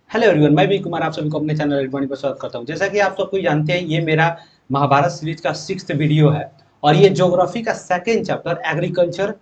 Hello everyone, मैं भी कुमार आप सभी को अपने चैनल एडवाणी पर स्वागत करता हूं। जैसा कि आप सब कोई जानते हैं, ये मेरा महाभारत सीरीज का 6th वीडियो है और ये ज्योग्राफी का सेकंड चैप्टर एग्रीकल्चर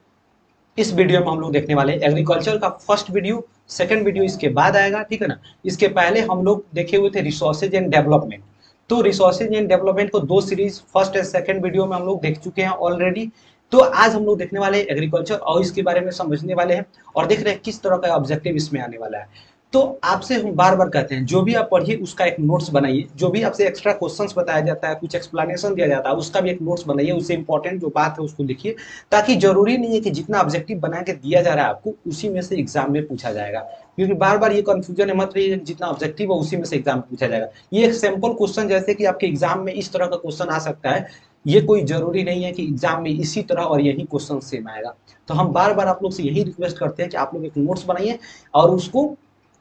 इस वीडियो में हम लोग देखने वाले हैं। एग्रीकल्चर का फर्स्ट वीडियो, सेकंड वीडियो इसके बाद आएगा, ठीक है ना। इसके पहले हम लोग देखे हुए थे रिसोर्सेज एंड डेवलपमेंट। तो रिसोर्सेज एंड डेवलपमेंट को दो series first and second video में हम लोग देख चुके हैं ऑलरेडी। तो आज हम लोग देखने वाले हैं एग्रीकल्चर और इसके बारे में समझने वाले हैं और देख रहे हैं किस तरह का ऑब्जेक्टिव इसमें आने वाला है। तो आपसे हम बार बार कहते हैं, जो भी आप पढ़िए उसका एक नोट्स बनाइए। जो भी आपसे एक्स्ट्रा क्वेश्चंस बताया जाता है, कुछ एक्सप्लेनेशन दिया जाता है, उसका भी एक नोट्स बनाइए। उससे इंपॉर्टेंट जो बात है उसको लिखिए, ताकि जरूरी नहीं है कि जितना ऑब्जेक्टिव बना के दिया जा रहा है आपको उसी में से एग्जाम में पूछा जाएगा। क्योंकि बार बार ये कंफ्यूजन है, मत रहिए जितना ऑब्जेक्टिव है उसी में से एग्जाम में पूछा जाएगा। ये एक सिंपल क्वेश्चन जैसे कि आपके एग्जाम में इस तरह का क्वेश्चन आ सकता है, ये कोई जरूरी नहीं है कि एग्जाम में इसी तरह और यही क्वेश्चन सेम आएगा। तो हम बार बार आप लोग से यही रिक्वेस्ट करते हैं कि आप लोग एक नोट्स बनाइए और उसको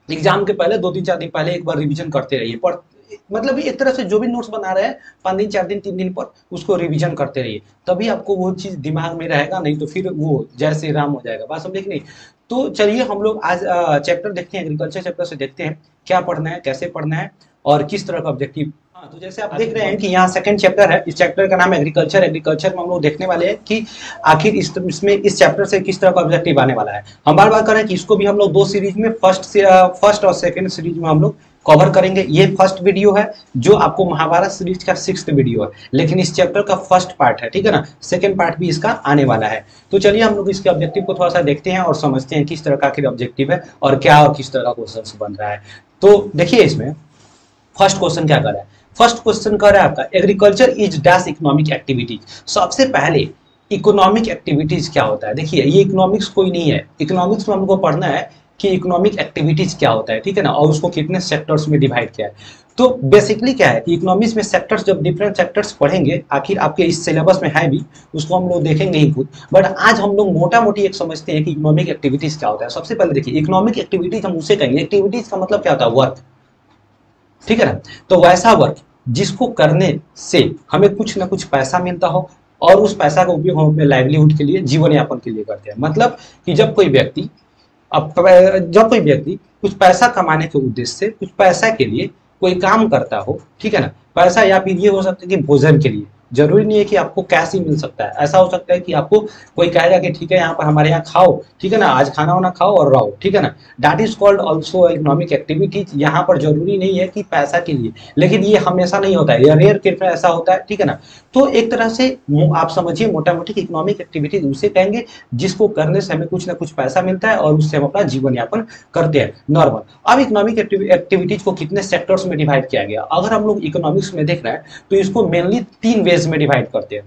एग्जाम के पहले 2 दिन 4 दिन पहले एक बार रिवीजन करते रहिए। पर मतलब एक तरह से जो भी नोट्स बना रहे हैं 5 दिन 4 दिन 3 दिन पर उसको रिवीजन करते रहिए, तभी आपको वो चीज दिमाग में रहेगा। नहीं तो फिर वो जय श्री राम हो जाएगा, बात समझे कि नहीं। तो चलिए हम लोग आज चैप्टर देखते हैं, एग्रीकल्चर चैप्टर से देखते हैं क्या पढ़ना है, कैसे पढ़ना है और किस तरह का ऑब्जेक्टिव। हाँ, तो जैसे आप देख रहे हैं कि यहाँ सेकंड चैप्टर है, इस चैप्टर का नाम है एग्रीकल्चर। एग्रीकल्चर में हम लोग देखने वाले हैं कि आखिर इसमें इस चैप्टर से किस तरह का ऑब्जेक्टिव आने वाला है। हम बार बार कर रहे हैं कि इसको भी हम लोग दो सीरीज में फर्स्ट और सेकंड सीरीज में हम लोग कवर करेंगे। ये फर्स्ट वीडियो है जो आपको महाभारत सीरीज का 6th वीडियो है, लेकिन इस चैप्टर का फर्स्ट पार्ट है, ठीक है ना। सेकंड पार्ट भी इसका आने वाला है। तो चलिए हम लोग इसके ऑब्जेक्टिव को थोड़ा सा देखते हैं और समझते हैं किस तरह का आखिर ऑब्जेक्टिव है और क्या और किस तरह का क्वेश्चन बन रहा है। तो देखिए इसमें फर्स्ट क्वेश्चन क्या कर रहा है। फर्स्ट क्वेश्चन कर रहा है आपका, agriculture is dash economic activities. सबसे पहले इकोनॉमिक एक्टिविटीज क्या होता है। देखिए ये इकोनॉमिक्स कोई नहीं है, इकोनॉमिक्स में हमको पढ़ना है कि इकोनॉमिक एक्टिविटीज क्या होता है, ठीक है ना, और उसको कितने सेक्टर्स में डिवाइड किया है। तो बेसिकली क्या है कि इकोनॉमिक्स में सेक्टर्स, जब डिफरेंट सेक्टर्स पढ़ेंगे, आखिर आपके इस सिलेबस में है भी, उसको हम लोग देखेंगे ही खुद। बट आज हम लोग मोटा मोटी एक समझते हैं कि इकोनॉमिक एक्टिविटीज क्या होता है। सबसे पहले देखिए, इकोनॉमिक एक्टिविटीज हम उसे कहेंगे, एक्टिविटीज का मतलब क्या होता है, वर्क, ठीक है ना। तो वैसा वर्क जिसको करने से हमें कुछ ना कुछ पैसा मिलता हो और उस पैसा का उपयोग हम अपने लाइवलीहुड के लिए, जीवन यापन के लिए करते हैं। मतलब कि जब कोई व्यक्ति कुछ पैसा कमाने के उद्देश्य से, कुछ पैसा के लिए कोई काम करता हो, ठीक है ना। पैसा या फिर ये हो सकता है कि भोजन के लिए, जरूरी नहीं है कि आपको कैश ही मिल सकता है। ऐसा हो सकता है कि आपको कोई कहेगा कि ठीक है यहाँ पर हमारे यहाँ खाओ, ठीक है ना, आज खाना वाना खाओ और रहो, ठीक है ना। That is called also economic activities. यहाँ पर जरूरी नहीं है कि पैसा के लिए, लेकिन ये हमेशा नहीं होता है, ये रेयर केस में ऐसा होता है, ठीक है ना। तो एक तरह से आप समझिए मोटा मोटी इकोनॉमिक एक्टिविटीज उसे कहेंगे जिसको करने से हमें कुछ ना कुछ पैसा मिलता है और उससे हम अपना जीवन यापन करते हैं, नॉर्मल। अब इकोनॉमिक एक्टिविटीज को कितने सेक्टर्स में डिवाइड किया गया, अगर हम लोग इकोनॉमिक्स में देख रहे हैं तो इसको मेनली 3 वेज में डिवाइड करते हैं।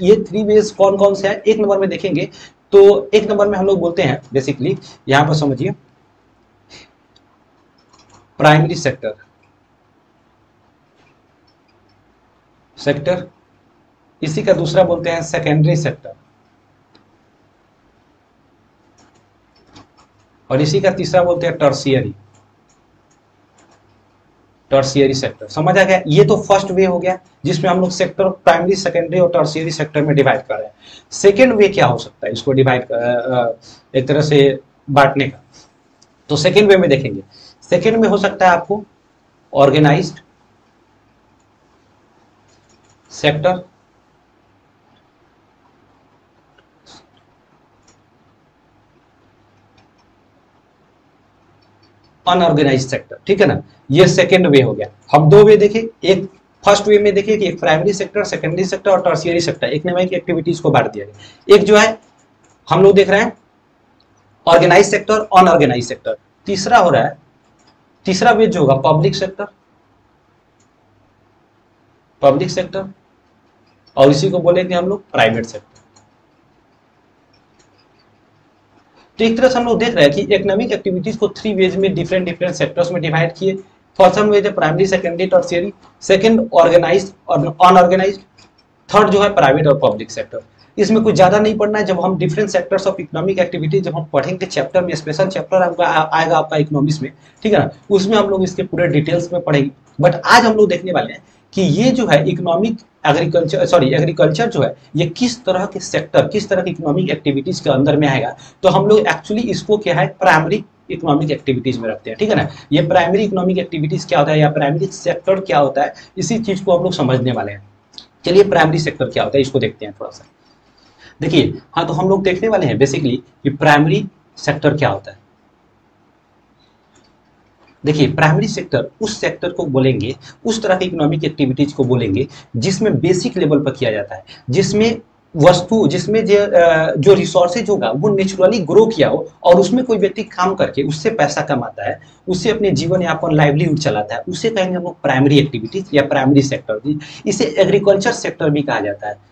ये 3 वेज कौन कौन से हैं, एक नंबर में देखेंगे तो एक नंबर में हम लोग बोलते हैं, बेसिकली यहां पर समझिए, प्राइमरी सेक्टर, इसी का दूसरा बोलते हैं सेकेंडरी सेक्टर, और इसी का तीसरा बोलते हैं टर्शियरी सेक्टर। समझ आ गया। ये तो फर्स्ट वे हो गया जिसमें हम लोग सेक्टर प्राइमरी, सेकेंडरी और टर्शियरी सेक्टर में डिवाइड कर रहे हैं। सेकेंड वे क्या हो सकता है इसको डिवाइड एक तरह से बांटने का। तो सेकेंड वे में देखेंगे, सेकेंड में हो सकता है आपको ऑर्गेनाइज्ड सेक्टर, अनऑर्गेनाइज्ड सेक्टर, ठीक है ना। ये सेकेंड वे हो गया। हम दो वे देखे, एक फर्स्ट वे में देखिए कि एक प्राइमरी सेक्टर, सेकेंडरी सेक्टर और टर्शियरी सेक्टर, एक नंबर की एक्टिविटीज को बांट दिया गया। एक जो है हम लोग देख रहे हैं ऑर्गेनाइज सेक्टर, अनऑर्गेनाइज सेक्टर। तीसरा हो रहा है, तीसरा वे जो होगा पब्लिक सेक्टर, और इसी को बोलेंगे हम लोग प्राइवेट सेक्टर। तो एक तरह से हम लोग देख रहे हैं कि इकोनॉमिक एक्टिविटीज को 3 वेज में डिफरेंट सेक्टर्स में डिवाइड किए। फर्स्ट वेज है primary, secondary, tertiary, second organised और अनऑर्गेनाइज्ड, थर्ड जो है प्राइवेट और पब्लिक सेक्टर। इसमें कुछ ज्यादा नहीं पढ़ना है। जब हम different sectors of economic activity जब हम पढ़ेंगे चैप्टर में, स्पेशल चैप्टर आएगा आपका इकोनॉमिक्स में, ठीक है ना, उसमें हम लोग इसके पूरे डिटेल्स में पढ़ेंगे। बट आज हम लोग देखने वाले हैं कि ये जो है इकोनॉमिक एग्रीकल्चर जो है ये किस तरह के सेक्टर, किस तरह की इकोनॉमिक एक्टिविटीज के अंदर में आएगा। तो हम लोग एक्चुअली इसको क्या है, प्राइमरी इकोनॉमिक एक्टिविटीज में रखते हैं, ठीक है ना। ये प्राइमरी इकोनॉमिक एक्टिविटीज क्या होता है या प्राइमरी सेक्टर क्या होता है, इसी चीज को हम लोग समझने वाले हैं। चलिए प्राइमरी सेक्टर क्या होता है इसको देखते हैं थोड़ा सा। देखिए हाँ, तो हम लोग देखने वाले हैं बेसिकली कि प्राइमरी सेक्टर क्या होता है। देखिए प्राइमरी सेक्टर उस सेक्टर को बोलेंगे, उस तरह की इकोनॉमिक एक्टिविटीज को बोलेंगे जिसमें बेसिक लेवल पर किया जाता है, जिसमें वस्तु, जिसमें जो रिसोर्सेज होगा वो नेचुरली ग्रो किया हो और उसमें कोई व्यक्ति काम करके उससे पैसा कमाता है, उससे अपने जीवन यापन लाइवलीहुड चलाता है, उसे कहेंगे हम लोग प्राइमरी एक्टिविटीज या प्राइमरी सेक्टर। इसे एग्रीकल्चर सेक्टर भी कहा जाता है।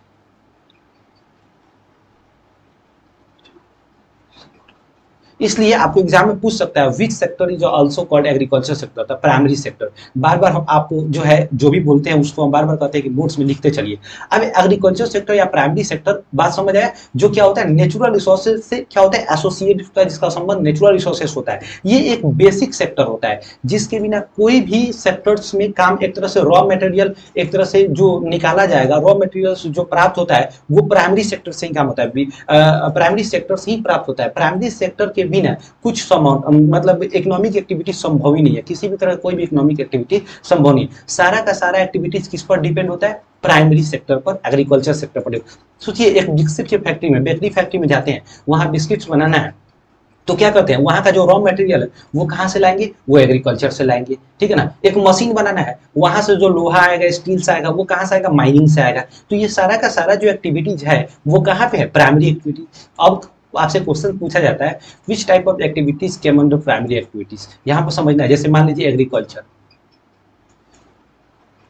इसलिए आपको एग्जाम में पूछ सकता है which sector is also called agriculture sector, the primary sector. बार बार हम आपको जो है जो भी बोलते हैं उसको हम बार बार कहते हैं कि नोट्स में लिखते चलिए। अब एग्रीकल्चर सेक्टर या प्राइमरी सेक्टर बात समझ आया, जो क्या होता है नेचुरल रिसोर्सेज से क्या होता है एसोसिएट होता है, जिसका संबंध नेचुरल रिसोर्सेज होता है। ये एक बेसिक सेक्टर होता है जिसके बिना कोई भी सेक्टर्स में काम, एक तरह से रॉ मटेरियल एक तरह से जो निकाला जाएगा, रॉ मटेरियल जो प्राप्त होता है वो प्राइमरी सेक्टर से ही काम होता है, प्राइमरी सेक्टर से ही प्राप्त होता है। प्राइमरी सेक्टर के बिना कुछ मतलब इकोनॉमिक एक्टिविटी संभव ही नहीं है, किसी भी तरह कोई भी इकोनॉमिक एक्टिविटी संभव नहीं। सारा का सारा एक्टिविटीज किस पर डिपेंड होता है, प्राइमरी सेक्टर पर, एग्रीकल्चर सेक्टर पर। सोचिए एक बिस्किट की फैक्ट्री में, बेकरी फैक्ट्री में जाते हैं, वहां बिस्किट्स बनाना है तो क्या करते हैं, वहां का जो रॉ मटेरियल है वो कहां से लाएंगे, वो एग्रीकल्चर से लाएंगे, ठीक है ना। एक मशीन बनाना है, वहां से जो लोहा आएगा, स्टील से आएगा, वो कहां से आएगा, माइनिंग से आएगा। तो ये सारा का सारा जो एक्टिविटीज है वो कहां पे है, प्राइमरी एक्टिविटी। अब आपसे क्वेश्चन पूछा जाता है which type of activities came under primary activities, यहां पर समझना है। जैसे मान लीजिए agriculture,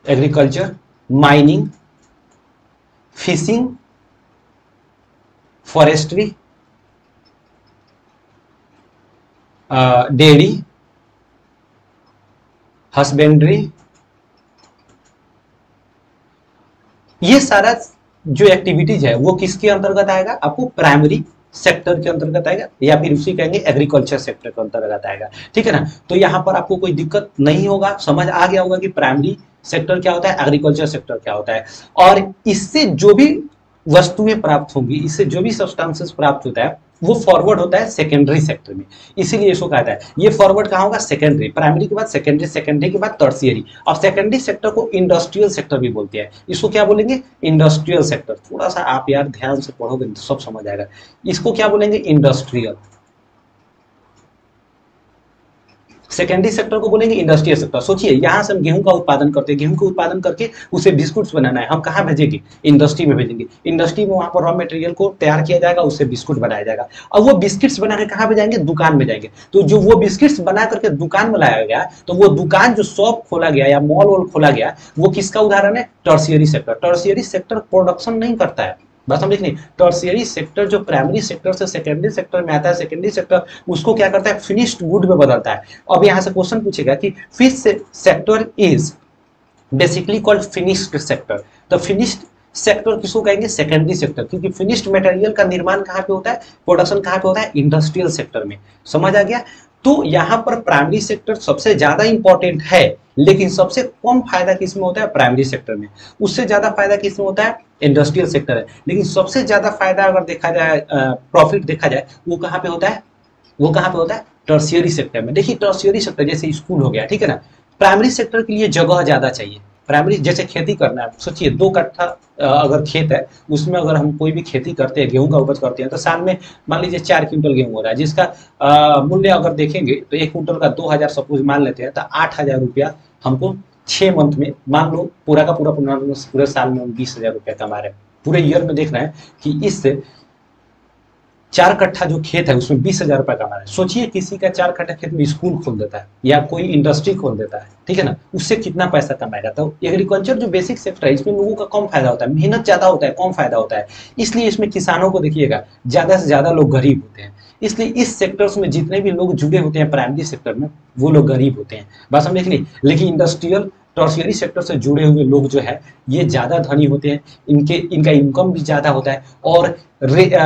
agriculture, mining, fishing, forestry, dairy, husbandry, ये सारा जो एक्टिविटीज है वो किसके अंतर्गत आएगा, आपको प्राइमरी सेक्टर के अंतर्गत आएगा, या फिर उसी कहेंगे एग्रीकल्चर सेक्टर के अंतर्गत आएगा, ठीक है ना। तो यहाँ पर आपको कोई दिक्कत नहीं होगा, समझ आ गया होगा कि प्राइमरी सेक्टर क्या होता है, एग्रीकल्चर सेक्टर क्या होता है। और इससे जो भी वस्तुएं प्राप्त होंगी, इससे जो भी सब्सटेंसेस प्राप्त होता है वो फॉरवर्ड होता है सेकेंडरी सेक्टर में। इसीलिए इसको कहा जाता है ये फॉरवर्ड कहाँ होगा, सेकेंडरी। प्राइमरी के बाद सेकेंडरी, सेकेंडरी के बाद टर्शियरी। और सेकेंडरी सेक्टर को इंडस्ट्रियल सेक्टर भी बोलते हैं। इसको क्या बोलेंगे, इंडस्ट्रियल सेक्टर। थोड़ा सा आप यार ध्यान से पढ़ोगे तो सब समझ आएगा। इसको क्या बोलेंगे, इंडस्ट्रियल। सेकेंडरी सेक्टर को बोलेंगे इंडस्ट्रियल सेक्टर। सोचिए यहाँ से हम गेहूं का उत्पादन करते हैं, गेहूं का उत्पादन करके उसे बिस्कुट्स बनाना है, हम कहाँ भेजेंगे, इंडस्ट्री में भेजेंगे। इंडस्ट्री में वहां पर रॉ मटेरियल को तैयार किया जाएगा, उससे बिस्कुट बनाया जाएगा। अब वो बिस्किट्स बना के कहाँ पे जाएंगे, दुकान में जाएंगे। तो जो वो बिस्किट्स बना करके दुकान में लाया गया, तो वो दुकान जो शॉप खोला गया या मॉल वॉल खोला गया, वो किसका उदाहरण है, tertiary sector. Tertiary sector production नहीं करता है, बस हम लिखनी। टर्शियरी सेक्टर जो प्राइमरी सेक्टर से सेकेंडरी सेक्टर में आता है, सेकेंडरी सेक्टर उसको क्या करता है, फिनिश्ड गुड में बदलता है। अब यहाँ से क्वेश्चन पूछेगा कि fish sector is basically called finished sector. तो फिनिश्ड सेक्टर किसको कहेंगे, सेकेंडरी सेक्टर, क्योंकि फिनिश्ड मटेरियल का निर्माण कहाँ पे होता है, प्रोडक्शन कहाँ पे होता है, इंडस्ट्रियल सेक्टर में। समझ आ गया। तो यहाँ पर प्राइमरी सेक्टर सबसे ज्यादा इंपॉर्टेंट है, लेकिन सबसे कम फायदा किसमें होता है, प्राइमरी सेक्टर में। उससे ज्यादा फायदा किसमें होता है, इंडस्ट्रियल सेक्टर है। लेकिन सबसे ज्यादा फायदा अगर देखा जाए, प्रॉफिट देखा जाए, वो कहाँ पे होता है, वो कहाँ पे होता है, टर्शियरी सेक्टर में। देखिए टर्शियरी सेक्टर जैसे स्कूल हो गया, ठीक है ना। प्राइमरी सेक्टर के लिए जगह ज्यादा चाहिए। प्राइमरी जैसे खेती करना है, सोचिए 2 कट्ठा अगर खेत है, उसमें अगर हम कोई भी खेती करते हैं, गेहूं का उपज करते हैं, तो साल में मान लीजिए 4 क्विंटल गेहूं हो रहा है, जिसका मूल्य अगर देखेंगे तो 1 क्विंटल का 2000 सपोज मान लेते हैं, तो 8000 रुपया हमको 6 मंथ में, मान लो पूरा का पूरे साल में हम 20,000 रुपया कमा रहे हैं। पूरे ईयर में देख रहे हैं कि इससे 4 कट्ठा जो खेत है उसमें 20,000 रुपया कमा रहा है। सोचिए किसी का 4 कट्ठा खेत में स्कूल खोल देता है या कोई इंडस्ट्री खोल देता है, ठीक है ना, उससे कितना पैसा कमाएगा। तो एग्रीकल्चर जो बेसिक सेक्टर है, इसमें लोगों का कम फायदा होता है, मेहनत ज्यादा होता है, कम फायदा होता है। इसलिए इसमें किसानों को देखिएगा ज्यादा से ज्यादा लोग गरीब होते हैं। इसलिए इस सेक्टर्स में जितने भी लोग जुड़े होते हैं प्राइमरी सेक्टर में, वो लोग गरीब होते हैं, बस हम देख लें। लेकिन इंडस्ट्रियल टर्शियरी सेक्टर से जुड़े हुए लोग जो है ये ज्यादा धनी होते हैं, इनका इनकम भी ज्यादा होता है। और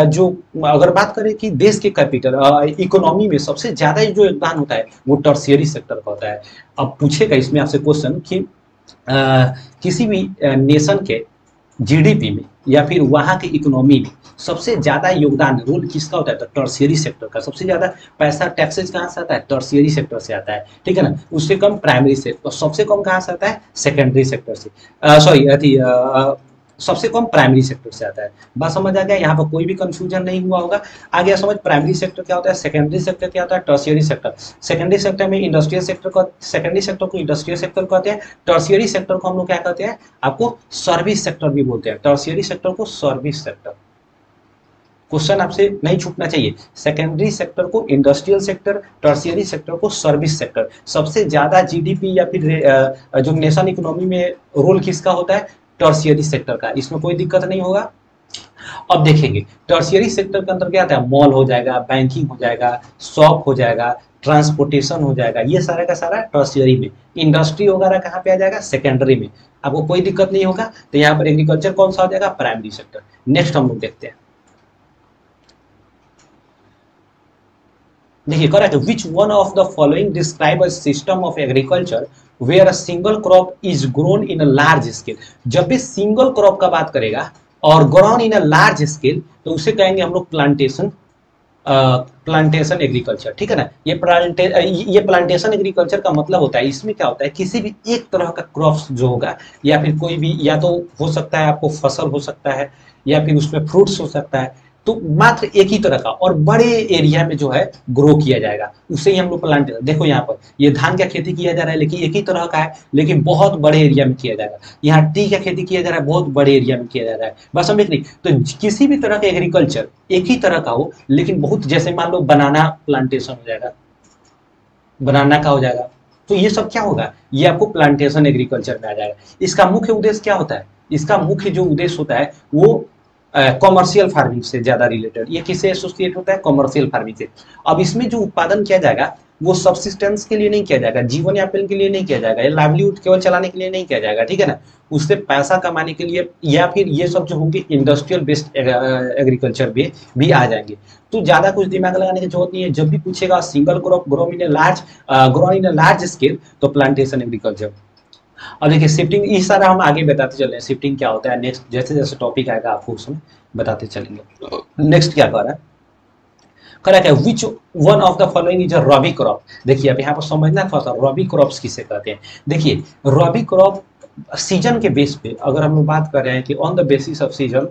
जो अगर बात करें कि देश के कैपिटल इकोनॉमी में सबसे ज्यादा जो योगदान होता है वो टर्शियरी सेक्टर का होता है। अब पूछेगा इसमें आपसे क्वेश्चन कि किसी भी नेशन के जीडीपी में या फिर वहाँ की इकोनॉमी में सबसे ज्यादा योगदान रोल किसका होता है, तो टर्शियरी सेक्टर का। सबसे ज्यादा पैसा टैक्सेज कहाँ से आता है, टर्शियरी सेक्टर से आता है, ठीक है ना। उससे कम प्राइमरी से, और सबसे कम कहाँ से आता है, सेकेंडरी सेक्टर से, सॉरी सबसे कम प्राइमरी सेक्टर से आता है। बात समझ आ गया, यहाँ पर कोई भी कंफ्यूजन नहीं हुआ होगा। आ गया समझ, प्राइमरी सेक्टर क्या होता है, सेकेंडरी सेक्टर क्या होता है, टर्शियरी सेक्टर। सेकेंडरी सेक्टर में इंडस्ट्रियल सेक्टर को, सेकेंडरी सेक्टर को इंडस्ट्रियल सेक्टर कहते हैं, टर्शियरी सेक्टर को हम लोग क्या कहते हैं, आपको सर्विस सेक्टर भी बोलते हैं, टर्शियरी सेक्टर को सर्विस सेक्टर। क्वेश्चन आपसे नहीं छूटना चाहिए, सेकेंडरी सेक्टर को इंडस्ट्रियल सेक्टर, टर्शियरी सेक्टर को सर्विस सेक्टर। सबसे ज्यादा जीडीपी या फिर जो नेशन इकोनॉमी में रोल किसका होता है, टर्शियरी सेक्टर का, इसमें कोई दिक्कत नहीं होगा। अब देखेंगे टर्शियरी सेक्टर के अंदर क्या आता है, मॉल हो जाएगा, बैंकिंग हो जाएगा, शॉप हो जाएगा, ट्रांसपोर्टेशन हो जाएगा, ये सारा का सारा टर्शियरी में। इंडस्ट्री वगैरह कहाँ पे आ जाएगा, सेकेंडरी में, आपको कोई दिक्कत नहीं होगा। तो यहाँ पर एग्रीकल्चर कौन सा हो जाएगा, प्राइमरी सेक्टर। नेक्स्ट हम लोग देखते हैं, देखिए correct, which one of the following describe a system of agriculture where a single crop is grown in a large scale. जब भी सिंगल क्रॉप का बात करेगा और grown in a large scale, तो उसे कहेंगे हम लोग प्लांटेशन, प्लांटेशन एग्रीकल्चर, ठीक है ना। ये प्लांटेशन एग्रीकल्चर का मतलब होता है, इसमें क्या होता है, किसी भी एक तरह का क्रॉप्स जो होगा, या फिर कोई भी, या तो हो सकता है आपको फसल हो सकता है, या फिर उसमें फ्रूट्स हो सकता है, तो मात्र एक ही तरह का और बड़े एरिया में जो है ग्रो किया जाएगा, उसे ही हम लोग प्लांट। देखो यहाँ पर ये धान का खेती किया जा रहा है, लेकिन एक ही तरह का है, लेकिन बहुत बड़े एरिया में किया जाएगा। यहाँ टी का खेती किया जा रहा है, बहुत बड़े एरिया में किया जा रहा है। बस समझ नहीं, तो किसी भी तरह का एग्रीकल्चर एक ही तरह का हो, लेकिन बहुत, जैसे मान लो बनाना प्लांटेशन हो जाएगा, बनाना का हो जाएगा, तो ये सब क्या होगा, ये आपको प्लांटेशन एग्रीकल्चर में आ जाएगा। इसका मुख्य उद्देश्य क्या होता है, इसका मुख्य जो उद्देश्य होता है वो कॉमर्शियल फार्मिंग से ज्यादा रिलेटेड। ये किससे एसोसिएट होता है, कॉमर्शियल फार्मिंग से। अब इसमें जो उत्पादन किया जाएगा वो सब्सिस्टेंस के लिए नहीं किया जाएगा, जीवन यापन के लिए नहीं किया जाएगा, या लाइवलीहुड केवल चलाने के लिए नहीं किया जाएगा, ठीक है ना। उससे पैसा कमाने के लिए, या फिर ये सब जो होंगे इंडस्ट्रियल बेस्ड एग्रीकल्चर भी आ जाएंगे। तो ज्यादा कुछ दिमाग लगाने की जरूरत नहीं है, जब भी पूछेगा single crop grow in a large scale, तो प्लांटेशन एग्रीकल्चर। अब देखिए शिफ्टिंग, इस सारा हम आगे बताते चल रहे हैं, शिफ्टिंग क्या होता है, नेक्स्ट जैसे जैसे टॉपिक आएगा आपको उसमें बताते चलेंगे। नेक्स्ट क्या कर रहा है, करेक्ट है, विच one of the following is a rabi crop. देखिए अब यहाँ पर समझना थोड़ा सा, रबी क्रॉप्स किसे कहते हैं। देखिए रबी क्रॉप सीजन के बेस पे, अगर हम लोग बात कर रहे हैं कि on the basis of season,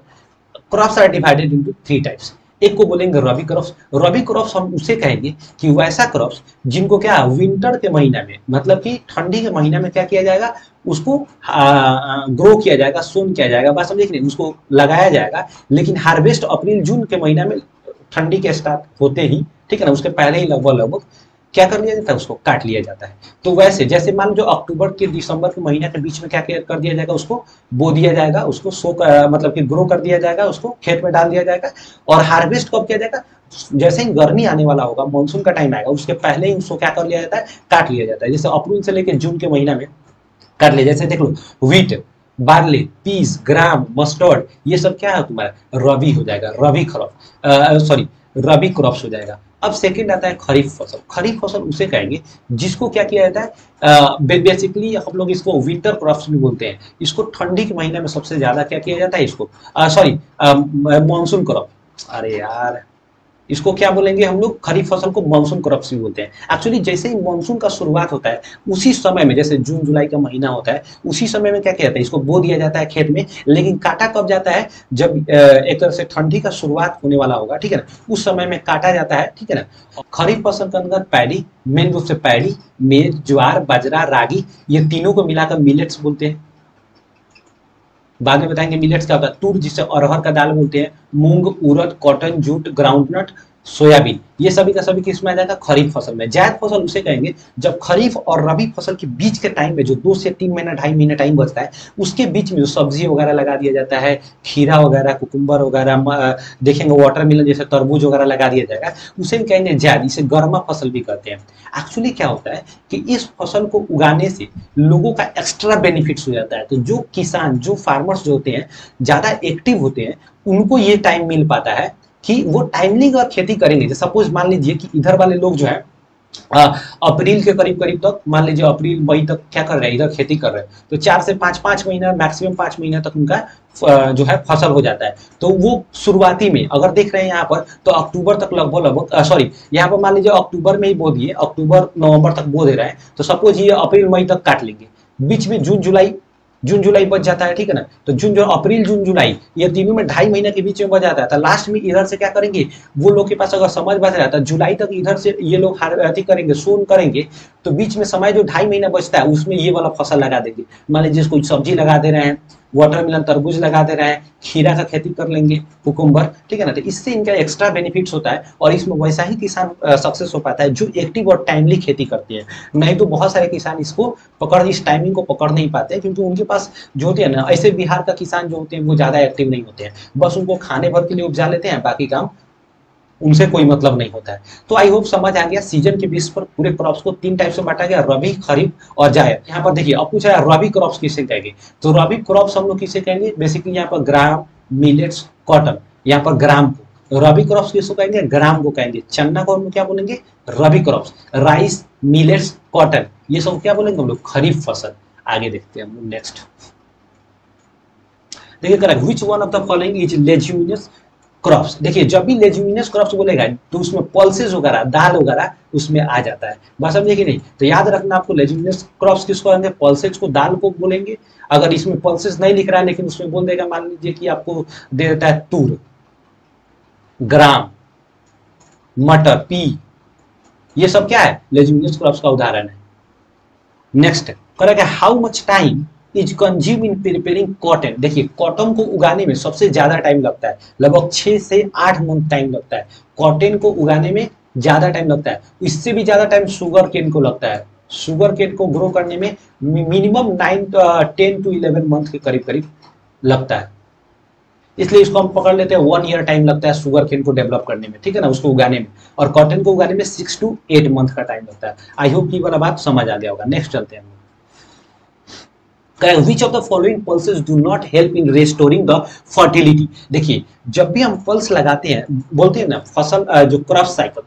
crops are divided into 3 types. एक को बोलेंगे रबी क्रॉप्स। रबी क्रॉप्स हम उसे कहेंगे कि वैसा क्रॉप्स जिनको क्या विंटर के महीना में, मतलब कि ठंडी के महीना में क्या किया जाएगा, उसको ग्रो किया जाएगा, सोन किया जाएगा, बात समझे कि नहीं, उसको लगाया जाएगा, लेकिन हार्वेस्ट अप्रैल जून के महीना में, ठंडी के स्टार्ट होते ही, ठीक है ना, उसके पहले ही लगभग क्या कर लिया जाता है, उसको काट लिया जाता है। तो वैसे जैसे मान लो अक्टूबर के दिसंबर के महीने के बीच में क्या कर दिया जाएगा, उसको बो दिया जाएगा, उसको मतलब कि ग्रो कर दिया जाएगा, उसको खेत में डाल दिया जाएगा। और हार्वेस्ट कब किया जाएगा, जैसे ही गर्मी आने वाला होगा, मानसून का टाइम आएगा, उसके पहले ही उसको क्या कर लिया जाता है, काट लिया जाता है। जैसे अप्रैल से लेकर जून के महीना में काट लिया। जैसे देख लो व्हीट, बार्ली, पीस, ग्राम, मस्टर्ड, ये सब क्या है तुम्हारा, रबी हो जाएगा, रबी क्रॉप, सॉरी रबी क्रॉप्स हो जाएगा। अब सेकंड आता है खरीफ फसल। खरीफ फसल उसे कहेंगे जिसको क्या किया जाता है, बेसिकली हम लोग इसको विंटर क्रॉप्स भी बोलते हैं। इसको ठंडी के महीने में सबसे ज्यादा क्या किया जाता है, इसको सॉरी मानसून क्रॉप, अरे यार इसको क्या बोलेंगे हम लोग, खरीफ फसल को मानसून क्रॉप्स भी बोलते हैं। एक्चुअली जैसे ही मानसून का शुरुआत होता है, उसी समय में, जैसे जून जुलाई का महीना होता है, उसी समय में क्या किया जाता है, इसको बो दिया जाता है खेत में। लेकिन काटा कब जाता है, जब एक तरह से ठंडी का शुरुआत होने वाला होगा, ठीक है ना, उस समय में काटा जाता है, ठीक है ना। खरीफ फसल के अंदर पैडी, मेन रूप से पैडी, मेज, ज्वार, बाजरा, रागी, ये तीनों को मिलाकर मिलेट्स बोलते हैं। बाद में बताएंगे मिलेट्स क्या होता है। तूर जिसे अरहर का दाल बोलते हैं, मूंग, उड़द, कॉटन, जूट, ग्राउंडनट, सोयाबीन, ये सभी का सभी किस में आ जाएगा, खरीफ फसल में। जायद फसल उसे कहेंगे जब खरीफ और रबी फसल के बीच के टाइम में, जो 2 से 3 महीना 2.5 महीना टाइम बचता है, उसके बीच में जो सब्जी वगैरह लगा दिया जाता है, खीरा वगैरह, कुकुम्बर वगैरह, देखेंगे वाटरमेलन जैसे तरबूज वगैरह लगा दिया जाएगा, उसे भी कहेंगे जायद। इसे गर्मा फसल भी कहते हैं। एक्चुअली क्या होता है कि इस फसल को उगाने से लोगों का एक्स्ट्रा बेनिफिट्स हो जाता है। तो जो किसान, जो फार्मर्स जो होते हैं, ज्यादा एक्टिव होते हैं, उनको ये टाइम मिल पाता है कि वो टाइमली अगर खेती करेंगे। सपोज मान लीजिए कि इधर वाले लोग जो है अप्रैल के करीब करीब तक, मान लीजिए अप्रैल मई तक क्या कर रहे हैं, इधर खेती कर रहे हैं, तो 4 से 5 महीना, मैक्सिमम 5 महीना तक उनका जो है फसल हो जाता है। तो वो शुरुआती में अगर देख रहे हैं यहाँ पर, तो अक्टूबर तक लगभग लगभग सॉरी, यहाँ पर मान लीजिए अक्टूबर में ही बो दिए, अक्टूबर नवंबर तक बो दे रहे हैं, तो सपोज ये अप्रैल मई तक काट लेंगे, बीच में जून जुलाई बच जाता है, ठीक है ना। तो जून जो अप्रैल जून जुलाई ये तीनों में 2.5 महीने के बीच में बच जाता है। तो लास्ट में इधर से क्या करेंगे, वो लोग के पास अगर समय बच रहा है तो जुलाई तक इधर से ये लोग हार्वेस्टिंग करेंगे, सोन करेंगे, तो बीच में समय जो 2.5 महीना बचता है उसमें ये वाला फसल लगा देंगे। मान लीजिए कोई सब्जी लगा दे रहे हैं, वाटरमेलन तरबूज लगा दे रहे हैं, खीरा का खेती कर लेंगे, कुकुम्बर, ठीक है ना। तो इससे इनका एक्स्ट्रा बेनिफिट्स होता है और इसमें वैसा ही किसान सक्सेस हो पाता है जो एक्टिव और टाइमली खेती करते हैं। नहीं तो बहुत सारे किसान इसको इस टाइमिंग को पकड़ नहीं पाते हैं, क्योंकि उनके पास जो होते हैं ना, ऐसे बिहार का किसान जो होते हैं वो ज्यादा एक्टिव नहीं होते हैं, बस उनको खाने भर के लिए उपजा लेते हैं, बाकी काम उनसे कोई मतलब नहीं होता है। तो आई होप समझ आ गया। सीजन के बेस पर पूरे क्रॉप्स को 3 टाइप से बांटा गया, रबी, खरीफ और जायद। यहाँ पर देखिए अब पूछा है रबी क्रॉप्स किसे कहेंगे, तो रबी क्रॉप्स हम लोग किसे कहेंगे, बेसिकली यहाँ पर ग्राम, मिलेट्स, कॉटन, यहाँ पर ग्राम को रबी क्रॉप्स किसको कहेंगे, ग्राम को कहेंगे। चन्ना को हम लोग क्या बोलेंगे, रबी क्रॉप्स। राइस, मिलेट्स, कॉटन, ये सब क्या बोलेंगे हम लोग, खरीफ फसल। आगे देखते हैं हम लोग नेक्स्ट। देखिए correct, which one of the following is leguminous crops. देखिए जब भी लेज्यूमिनस क्रॉप्स बोलेगा तो उसमें पल्सेस वगैरह, दाल वगैरह उसमें आ जाता है, बस समझे कि नहीं। तो याद रखना आपको, लेज्यूमिनस क्रॉप्स किसको कहेंगे, पल्सेस को, दाल को बोलेंगे। अगर इसमें पल्सेस नहीं लिख रहा है लेकिन उसमें बोल देगा, मान लीजिए कि आपको दे देता है तूर, ग्राम, मटर, पी, ये सब क्या है, लेज्यूमिनस क्रॉप्स का उदाहरण है। नेक्स्ट करेक्ट है, how much time is consume in preparing cotton. देखिए कॉटन को उगाने में सबसे ज्यादा टाइम लगता है, लगभग 6 से 8 मंथ टाइम लगता है। कॉटन को उगाने में ज्यादा टाइम लगता है, इससे भी ज्यादा टाइम शुगर केन को लगता है। शुगर केन को ग्रो करने में मिनिमम 10 to 11 मंथ के करीब करीब लगता है, इसलिए इसको हम पकड़ लेते हैं 1 ईयर टाइम लगता है शुगर केन को डेवलप करने में, ठीक है ना, उसको उगाने में। और कॉटन को उगाने में 6 to 8 मंथ का टाइम लगता है। आई होप ये वाला बात समझ आ गया होगा। नेक्स्ट चलते हैं। Which of the following pulses do not help in restoring the fertility। देखिए जब भी हम पल्स लगाते हैं, बोलते हैं ना फसल जो क्रॉप साइकिल,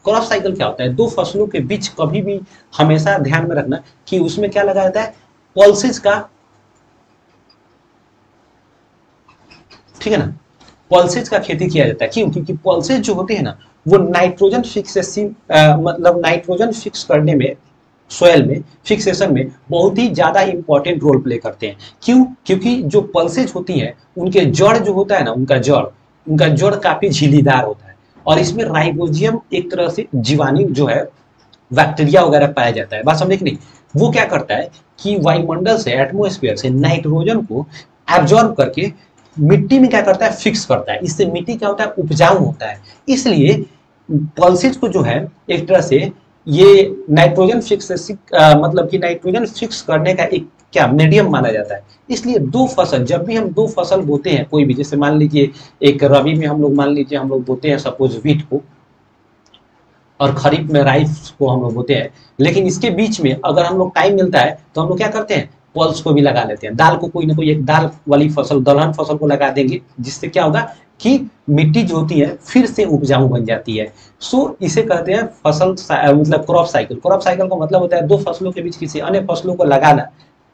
क्रॉप साइकिल क्या होता है, दो फसलों के बीच कभी भी हमेशा ध्यान में रखना कि उसमें क्या लगा जाता है, पल्सेस का, ठीक है ना, पल्सेस का खेती किया जाता है। क्यों, क्योंकि पल्सेस जो होते हैं ना वो नाइट्रोजन फिक्सेशन, मतलब नाइट्रोजन फिक्स करने में, सोयल में फिक्सेशन में बहुत ही ज्यादा इंपॉर्टेंट रोल प्ले करते हैं। क्यों, क्योंकि जो पल्सेज होती हैं उनके जड़ जो होता है ना, उनका जड़ काफी झिल्लीदार होता है और इसमें राइबोजियम एक तरह से जीवाणु जो है, बैक्टीरिया वगैरह पाया जाता है। बात समझे कि नहीं। वो क्या करता है कि वायुमंडल से, एटमोस्फेयर से नाइट्रोजन को एब्जॉर्ब करके मिट्टी में क्या करता है, फिक्स करता है। इससे मिट्टी क्या होता है, उपजाऊ होता है। इसलिए पल्सेज को जो है एक तरह से ये नाइट्रोजन फिक्स, मतलब कि नाइट्रोजन फिक्स करने का एक क्या मीडियम माना जाता है। इसलिए दो फसल, जब भी हम दो फसल बोते हैं कोई भी, जैसे मान लीजिए एक रबी में हम लोग, मान लीजिए हम लोग बोते हैं सपोज व्हीट को, और खरीफ में राइस को हम लोग बोते हैं, लेकिन इसके बीच में अगर हम लोग टाइम मिलता है तो हम लोग क्या करते हैं, पल्स को भी लगा लेते हैं। दाल को कोई ना कोई एक दाल वाली फसल, दलहन फसल को लगा देंगे, जिससे क्या होगा कि मिट्टी जो होती है फिर से उपजाऊ बन जाती है। सो इसे कहते हैं फसल मतलब क्रॉप साइकिल। क्रॉप साइकिल का मतलब होता है दो फसलों के बीच किसी अन्य फसलों को लगाना,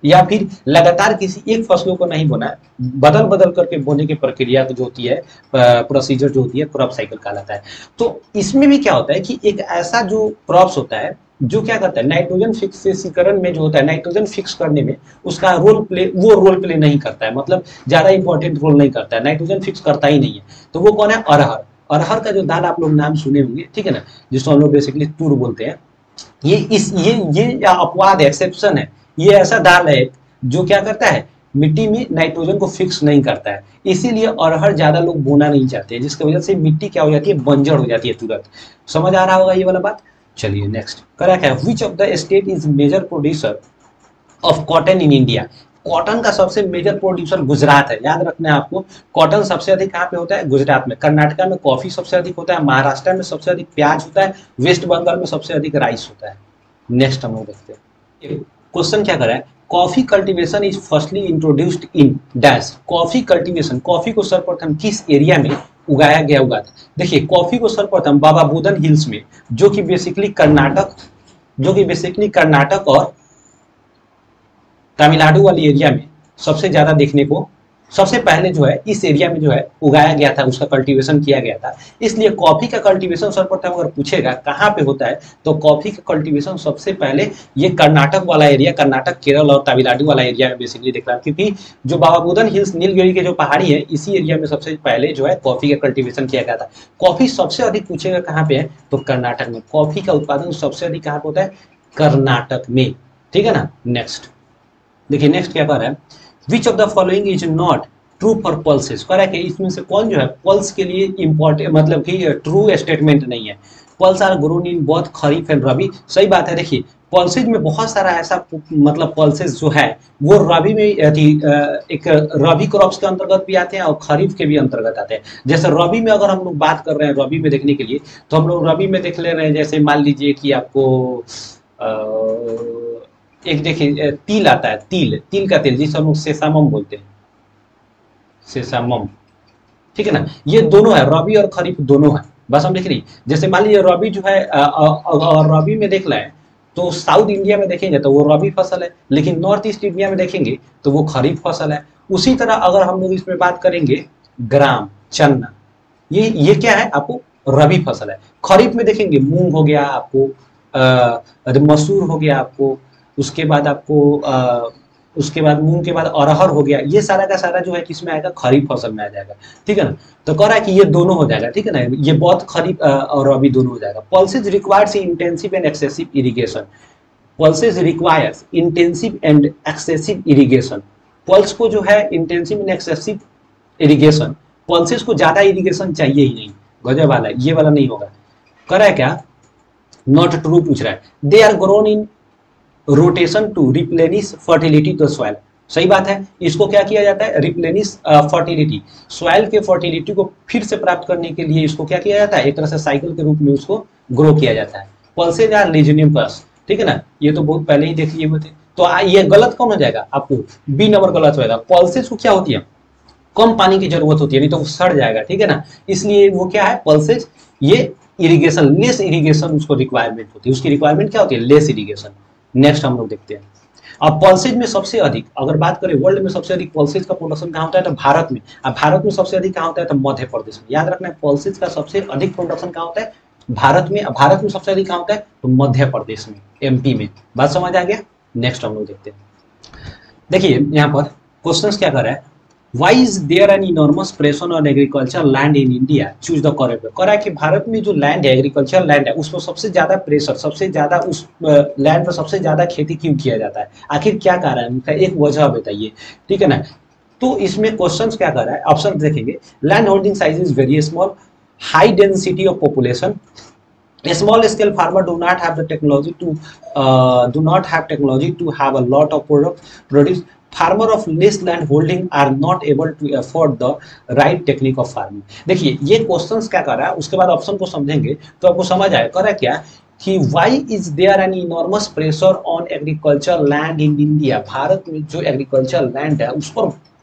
या फिर लगातार किसी एक फसलों को नहीं बोना, बदल बदल करके बोने की प्रक्रिया जो होती है, प्रोसीजर जो होती है, क्रॉप साइकिल कहलाता है। तो इसमें भी क्या होता है कि एक ऐसा जो क्रॉप्स होता है जो क्या करता है, नाइट्रोजन फिक्सेशन में जो होता है, नाइट्रोजन फिक्स करने में उसका रोल प्ले नहीं करता है, मतलब ज्यादा इंपॉर्टेंट रोल नहीं करता है, नाइट्रोजन फिक्स करता ही नहीं है। तो वो कौन है, अरहर। अरहर का जो दाल आप लोग नाम सुने होंगे, ठीक है ना, जिसको हम लोग बेसिकली तूर बोलते हैं। ये अपवाद है, एक्सेप्शन है। ये ऐसा दाल है जो क्या करता है, मिट्टी में नाइट्रोजन को फिक्स नहीं करता है, इसीलिए अरहर ज्यादा लोग बोना नहीं चाहते, जिसकी वजह से मिट्टी क्या हो जाती है, बंजर हो जाती है तुरंत। समझ आ रहा होगा ये वाला बात। चलिए नेक्स्ट करा क्या, which of the state is major producer of cotton in India. Cotton का सबसे मेजर प्रोड्यूसर गुजरात है। याद रखना है आपको, कॉटन सबसे अधिक कहाँ पे होता है, गुजरात में। कर्नाटका में कॉफी सबसे अधिक होता है, महाराष्ट्र में सबसे अधिक प्याज होता है, वेस्ट बंगाल में सबसे अधिक राइस होता है। नेक्स्ट हम लोग देखते हैं, क्वेश्चन क्या कर रहा है, coffee cultivation is firstly introduced in dash. Coffee cultivation, coffee को सर्वप्रथम किस एरिया में उगाया गया हुआ था। देखिए कॉफी को सर्वप्रथम बाबा बुदन हिल्स में, जो कि बेसिकली कर्नाटक और तमिलनाडु वाली एरिया में सबसे ज्यादा देखने को, सबसे पहले जो है इस एरिया में जो है उगाया गया था, उसका कल्टीवेशन किया गया था। इसलिए कॉफी का कल्टीवेशन सर्वप्रथम अगर पूछेगा कहाँ पे होता है, तो कॉफी का कल्टीवेशन सबसे पहले ये कर्नाटक वाला एरिया, कर्नाटक, केरल और तमिलनाडु वाला एरिया में बेसिकली दिख रहा है, क्योंकि जो बाबा बुदन हिल्स, नीलगिरी के जो पहाड़ी है, इसी एरिया में सबसे पहले जो है कॉफी का कल्टीवेशन किया गया था। कॉफी सबसे अधिक पूछेगा कहाँ पे है, तो कर्नाटक में। कॉफी का उत्पादन सबसे अधिक कहाँ पे होता है, कर्नाटक में। ठीक है ना। नेक्स्ट देखिए, नेक्स्ट क्या कर रहा है, विच of the following is not true for pulses. कह रहा है कि इसमें से कौन जो है पल्स के लिए इंपॉर्टेंट, मतलब कि ट्रू स्टेटमेंट नहीं है। Pulse are grown in both kharif and rabi. सही बात है। देखिए पल्सेज में बहुत सारा ऐसा मतलब पल्सेज जो है वो रबी में एक रबी क्रॉप्स के अंतर्गत भी आते हैं और खरीफ के भी अंतर्गत आते हैं। जैसे रबी में अगर हम लोग बात कर रहे हैं रबी में देखने के लिए, तो हम लोग रबी में देख ले रहे हैं, जैसे मान लीजिए कि आपको एक देखिए तिल आता है, तिल का तेल जिसे हम लोग सेसामम बोलते हैं, सेसामम। ठीक है ना। ये दोनों है, रबी और खरीफ दोनों है। बस हम देख रही, जैसे मान लीजिए रबी जो है और रबी में देख लें तो साउथ इंडिया में देखेंगे तो वो रबी फसल है, लेकिन नॉर्थ ईस्ट इंडिया में देखेंगे तो वो खरीफ फसल है। उसी तरह अगर हम लोग इसमें बात करेंगे ग्राम, चना, ये क्या है, आपको रबी फसल है। खरीफ में देखेंगे मूंग हो गया आपको, मसूर हो गया आपको, उसके बाद आपको उसके बाद मूंग के बाद अरहर हो गया। ये सारा का सारा जो है किसमें आएगा, खरीफ फसल में आ जाएगा। ठीक है ना। तो कह रहा है कि ये दोनों हो जाएगा। ठीक है ना। ये बहुत खरीफ और रबी दोनों हो जाएगा। Pulses requires intensive and excessive irrigation. Pulses requires intensive and excessive irrigation. Pulse को जो है intensive and excessive irrigation, pulses को ज्यादा इरिगेशन चाहिए ही नहीं। गजब वाला ये वाला नहीं होगा। कह रहा है क्या, नॉट ट्रू पूछ रहा है। They are grown in rotation to replenish fertility the soil. सही बात है। इसको क्या किया जाता है, रिप्लेनिश फर्टिलिटी, सॉइल के फर्टिलिटी को फिर से प्राप्त करने के लिए इसको क्या किया जाता है, एक तरह से साइकिल के रूप में उसको ग्रो किया जाता है। Pulses are legumes. ठीक है ना। ये तो बहुत पहले ही देख लिए हुए थे। तो ये गलत कौन हो जाएगा, आपको बी नंबर गलत होगा। पल्सेज को क्या होती है, कम पानी की जरूरत होती है, नहीं तो वो सड़ जाएगा। ठीक है ना। इसलिए वो क्या है, पल्सेज, ये इरिगेशन, लेस इरिगेशन उसको रिक्वायरमेंट होती है। उसकी रिक्वायरमेंट क्या होती है, लेस इरिगेशन। नेक्स्ट हम लोग देखते हैं। अब पल्सेज में सबसे अधिक अगर बात करें, वर्ल्ड में सबसे अधिक पल्सेज का प्रोडक्शन कहाँ होता है, तो भारत में। अब भारत में सबसे अधिक कहाँ होता है, तो मध्य प्रदेश में। याद रखना है, पल्सेज का सबसे अधिक प्रोडक्शन कहाँ होता है, भारत में। भारत में सबसे अधिक कहाँ होता है, तो मध्य प्रदेश में, एमपी में। बात समझ आ गया। नेक्स्ट हम लोग देखते हैं। देखिए यहाँ पर क्वेश्चन क्या कर रहा है, why is there an enormous pressure on agriculture land in India, choose the correct way. कह रहा है कि भारत में जो लैंड है, एग्रीकल्चर लैंड है, उस पर सबसे ज्यादा प्रेशर, सबसे ज्यादा उस लैंड पर सबसे ज्यादा खेती क्यों किया जाता है, आखिर क्या कारण है उनका, एक वजह बताइए। ठीक है ना। तो इसमें क्वेश्चन क्या कर रहा है, ऑप्शन देखेंगे। Land holding size is very small, high density of population, small scale farmer do not have the technology to have a lot of produce, farmer of less land holding are not able to afford the right technique of farming। देखिए ये questions क्या कर रहा है, उसके बाद option को समझेंगे तो आपको समझ आएगा। कर रहा है क्या कि why is there an enormous pressure on agriculture land in India। Bharat में जो एग्रीकल्चर लैंड है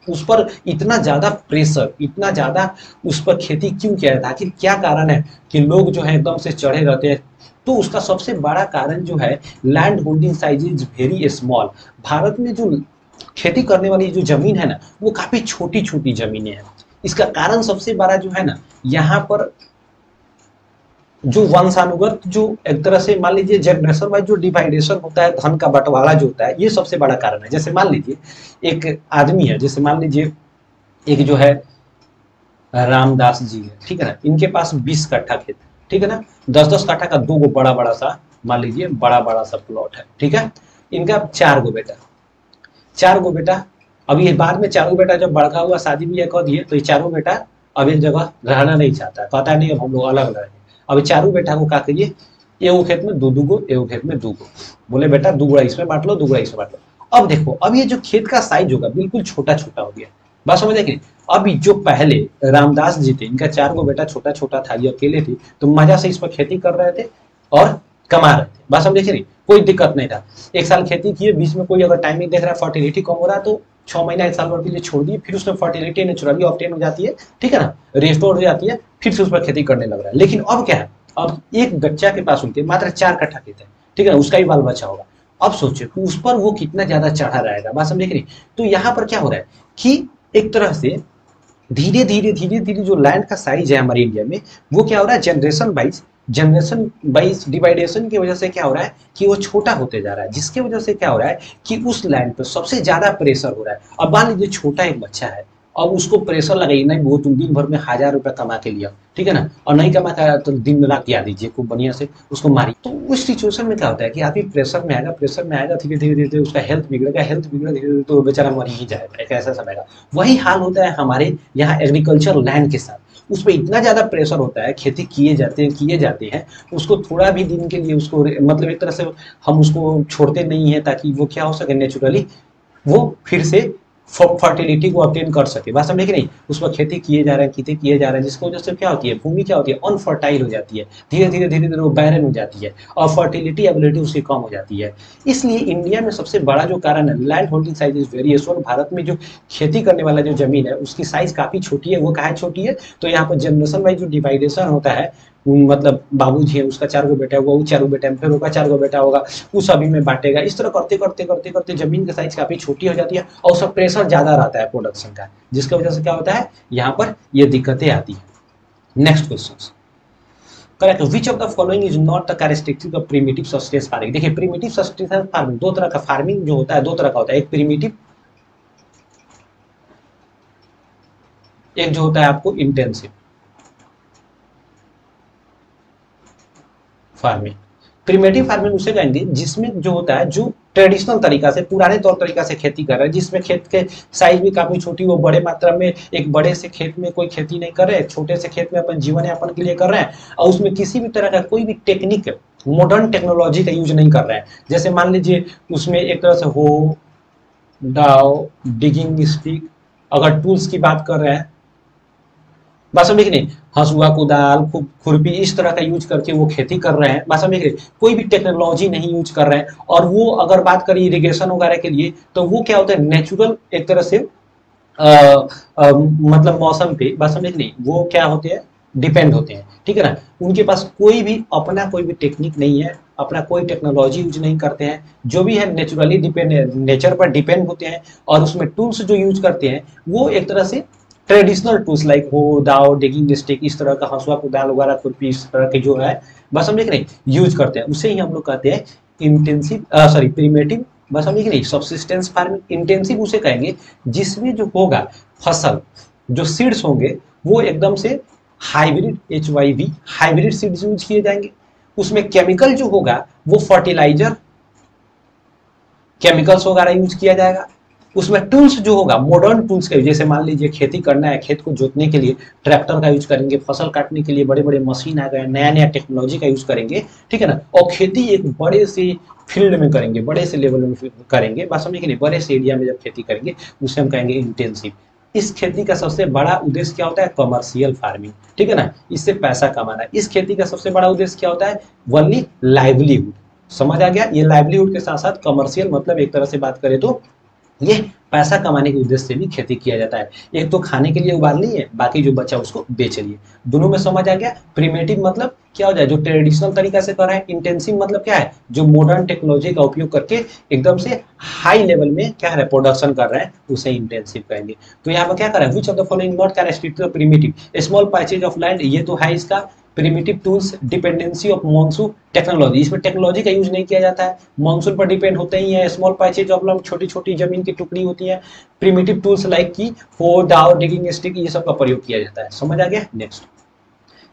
उस पर इतना ज्यादा प्रेशर, इतना ज्यादा उस पर खेती क्यों किया जाता है, आखिर क्या कारण है कि लोग जो है एकदम से चढ़े रहते हैं। तो उसका सबसे बड़ा कारण जो है, land holding size is very small. Bharat में जो खेती करने वाली जो जमीन है ना, वो काफी छोटी छोटी जमीनें हैं। इसका कारण सबसे बड़ा जो है ना, यहाँ पर जो वंशानुगत, जो एक तरह से मान लीजिए जनरेशन वाइज जो डिवाइडेशन होता है, धन का बंटवारा जो होता है, ये सबसे बड़ा कारण है। जैसे मान लीजिए एक आदमी है, जैसे मान लीजिए एक जो है रामदास जी है, ठीक है ना, इनके पास 20 कट्ठा खेत है, ठीक है ना, 10-10 कट्ठा का दो बड़ा बड़ा सा, मान लीजिए बड़ा बड़ा सा प्लॉट है, ठीक है। इनका 4 गो बेटा। अब ये बाद में 4 बेटा जब बड़का हुआ, शादी भी कर दिए, तो ये 4 बेटा अब एक जगह रहना नहीं चाहता, कहता नहीं अब हम लोग अलग रहेंगे। अब 4 बेटा को क्या करिए, एगो खेत में 2-2 गो, एगो खेत में 2 गो, बोले बेटा 2 गुणा इसमें बांट लो, 2 गुणा इसमें बांट लो। अब देखो, अब ये जो खेत का साइज होगा बिल्कुल छोटा छोटा हो गया। बात समझ आए कि अभी जो पहले रामदास जी थे, इनका 4 गो बेटा छोटा छोटा था, ये अकेले थे, तो मजा से इस पर खेती कर रहे थे और कमा रहे थे। बात समझे कि नहीं, कोई दिक्कत नहीं था। 1 साल खेती किए, बीच में कोई अगर टाइमिंग देख रहा है, फर्टिलिटी कम हो रहा है, तो 6 महीना 1 साल भर के लिए छोड़ दिए, फिर उसमें फर्टिलिटी नेचुरली ऑब्टेन हो जाती है, ठीक है ना, रिस्टोर हो जाती है, फिर से उस पर खेती करने लग रहा है। लेकिन अब क्या है, अब एक बच्चा के पास उनके मात्र 4 कट्ठा खेत है, ठीक है ना, उसका ही बाल बच्चा होगा। अब सोचिए कि उस पर वो कितना ज्यादा चढ़ा रहेगा, बात समझे कि नहीं। तो यहाँ पर क्या हो रहा है कि एक तरह से धीरे धीरे जो लैंड का साइज है हमारे इंडिया में, वो क्या हो रहा है, जनरेशन वाइज डिवाइडेशन की वजह से क्या हो रहा है कि वो छोटा होते जा रहा है, जिसकी वजह से क्या हो रहा है कि उस लैंड पर सबसे ज्यादा प्रेशर हो रहा है। अब मान लीजिए छोटा एक बच्चा है, अब उसको प्रेशर लगाइए, नहीं वो तुम दिन भर में 1,000 रुपया कमा के लिया, ठीक है ना, और नहीं कमा के तो दिन में रात याद दीजिए, खूब बढ़िया से उसको मारी। तो उस सिचुएशन में क्या होता है कि आदमी प्रेशर में आएगा, धीरे धीरे धीरे उसका हेल्थ बिगड़ेगा, हेल्थ बिगड़ेगा धीरे धीरे तो बेचारा मर ही जाएगा, एक ऐसा समय का। वही हाल होता है हमारे यहाँ एग्रीकल्चर लैंड के साथ। उस पर इतना ज्यादा प्रेशर होता है, खेती किए जाते हैं, उसको थोड़ा भी दिन के लिए उसको मतलब एक तरह से हम उसको छोड़ते नहीं है, ताकि वो क्या हो सके, नेचुरली वो फिर से फर्टिलिटी को ऑब्टेन कर सके, बात समझे कि नहीं। उस पर खेती किए जा रहे हैं, खेती किए जा रहे हैं, जिसकी वजह से क्या होती है, भूमि क्या होती है, अनफर्टाइल हो जाती है, धीरे धीरे वो बैरन हो जाती है, और फर्टिलिटी एबिलिटी उसकी कम हो जाती है। इसलिए इंडिया में सबसे बड़ा जो कारण है, land holding size is very small. Bharat में जो खेती करने वाला जो जमीन है उसकी साइज काफी छोटी है। वो कहाँ छोटी है, तो यहाँ पर जनरेशन वाइज जो डिवाइडेशन होता है, मतलब बाबूजी है, उसका 4 गो बेटा होगा, वो 4 गो बेटा, फिर होगा 4 गो बेटा होगा, उस सभी में बांटेगा। इस तरह करते करते करते करते जमीन की साइज काफी छोटी हो जाती है, और उसका प्रेशर ज्यादा रहता है प्रोडक्शन का, जिसकी वजह से क्या होता है, यहाँ पर ये दिक्कतें आती है। Next question, correct, which of the following is not the characteristic of primitive sustains farming. देखिए प्रिमिटिव सस्टेंस फार्मिंग, दो तरह का फार्मिंग जो होता है, दो तरह का होता है, एक प्रिमिटिव, एक जो होता है आपको इंटेंसिव फार्मिंग। प्रिमेटिव फार्मिंग उसे कहेंगे जिसमें जो होता है, जो ट्रेडिशनल तरीका से, पुराने तौर तरीका से खेती कर रहे हैं, जिसमें खेत के साइज भी काफी छोटी, वो बड़े मात्रा में एक बड़े से खेत में कोई खेती नहीं कर रहे, छोटे से खेत में अपन जीवन यापन के लिए कर रहे हैं, और उसमें किसी भी तरह का कोई भी टेक्निक, मॉडर्न टेक्नोलॉजी का यूज नहीं कर रहे हैं। जैसे मान लीजिए उसमें एक तरह से हो, दाव, डिगिंग स्टिक, अगर टूल्स की बात कर रहे हैं, बात समझे कि नहीं, हसुआ, कुदाल, खुरपी, इस तरह का यूज करके वो खेती कर रहे हैं, बात समझे कि नहीं, कोई भी टेक्नोलॉजी नहीं यूज कर रहे हैं। और वो अगर बात करें इरिगेशन वगैरह के लिए, तो वो क्या होता है, नेचुरल एक तरह से मतलब मौसम पे, बात समझे कि नहीं, वो क्या होते हैं, डिपेंड होते हैं, ठीक है ना। उनके पास कोई भी अपना कोई भी टेक्निक नहीं है, अपना कोई टेक्नोलॉजी यूज नहीं करते हैं, जो भी है नेचुरली डिपेंड, नेचर पर डिपेंड होते हैं। और उसमें टूल्स जो यूज करते हैं वो एक तरह से ट्रेडिशनल टूल्स लाइक हो, दाव, डिगिंग स्टिक, इस तरह का हंसुआ, कुदाल वगैरह, खुरपी, इस तरह के जो है, बस समझे कि नहीं, यूज करते हैं। उसे ही हम लोग कहते हैं इंटेंसिव, सॉरी प्रीमेटिव, बस समझे कि नहीं, सब्सिस्टेंस फार्मिंग। इंटेंसिव उसे कहेंगे जिसमें जो होगा फसल, जो सीड्स होंगे वो एकदम से hybrid, HYV hybrid seeds use किए जाएंगे। उसमें केमिकल जो होगा वो फर्टिलाइजर, केमिकल्स वगैरह यूज किया जाएगा। उसमें टूल्स जो होगा, मॉडर्न टूल्स का, जैसे मान लीजिए खेती करना है, खेत को जोतने के लिए ट्रैक्टर का यूज करेंगे, फसल काटने के लिए बड़े बड़े मशीन आ गए, नया नया टेक्नोलॉजी का यूज करेंगे, ठीक है ना। और खेती एक बड़े से फील्ड में करेंगे, बड़े से लेवल में करेंगे, बात समझे कि नहीं, बड़े से एरिया में जब खेती करेंगे उसे हम कहेंगे इंटेंसिव। इस खेती का सबसे बड़ा उद्देश्य क्या होता है, कमर्शियल फार्मिंग, ठीक है ना, इससे पैसा कमाना। इस खेती का सबसे बड़ा उद्देश्य क्या होता है, ओनली लाइवलीहुड। समझ आ गया, ये लाइवलीहुड के साथ साथ कमर्शियल, मतलब एक तरह से बात करें तो ये पैसा कमाने के उद्देश्य से भी खेती किया जाता है। एक तो खाने के लिए उगाल ली है, बाकी जो बचा उसको बेच लिए। दोनों में समझ आ गया। प्रिमेटिव मतलब क्या हो जाए, जो ट्रेडिशनल तरीका से कर रहा है। इंटेंसिव मतलब क्या है, जो मॉडर्न टेक्नोलॉजी का उपयोग करके एकदम से हाई लेवल में क्या है, प्रोडक्शन कर रहे हैं, उसे इंटेंसिव कहेंगे। तो यहाँ पर क्या कर रहा है, विच of the following not characteristic of primitive, small patches of land, ये तो है इसका। Primitive tools, dependency of monsoon technology, इसमें टेक्नोलॉजी का यूज नहीं किया जाता है, मॉनसून पर डिपेंड होते ही है। स्मॉल पैचेज ऑफ लैंड, छोटी छोटी जमीन की टुकड़ी होती है। प्रिमिटिव टूल्स लाइक की हो, दाव, डिगिंग स्टिक, ये सब का प्रयोग किया जाता है। समझ आ गया। नेक्स्ट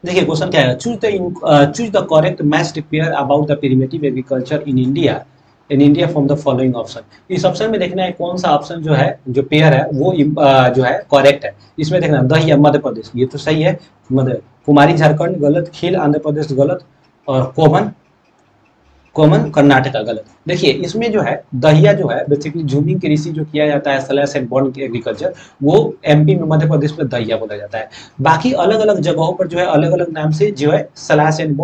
देखिए क्वेश्चन क्या है, choose the correct match pair about the primitive agriculture in India from the following option. इस ऑप्शन में देखना है कौन सा ऑप्शन जो है, जो पेयर है वो जो है करेक्ट है। इसमें देखना दहिया मध्य प्रदेश, ये तो सही है, मध्य, कुमारी झारखंड गलत, खील आंध्र प्रदेश गलत, और कोमन कॉमन कर्नाटका गलत। देखिए इसमें जो है दहिया जो है बेसिकली झूमिंग कृषि जो किया जाता है, स्लैश एंड बर्न एग्रीकल्चर, वो MP में, मध्य प्रदेश में दहिया बोला जाता है। बाकी अलग अलग जगहों पर जो है अलग अलग नाम से जो है slash and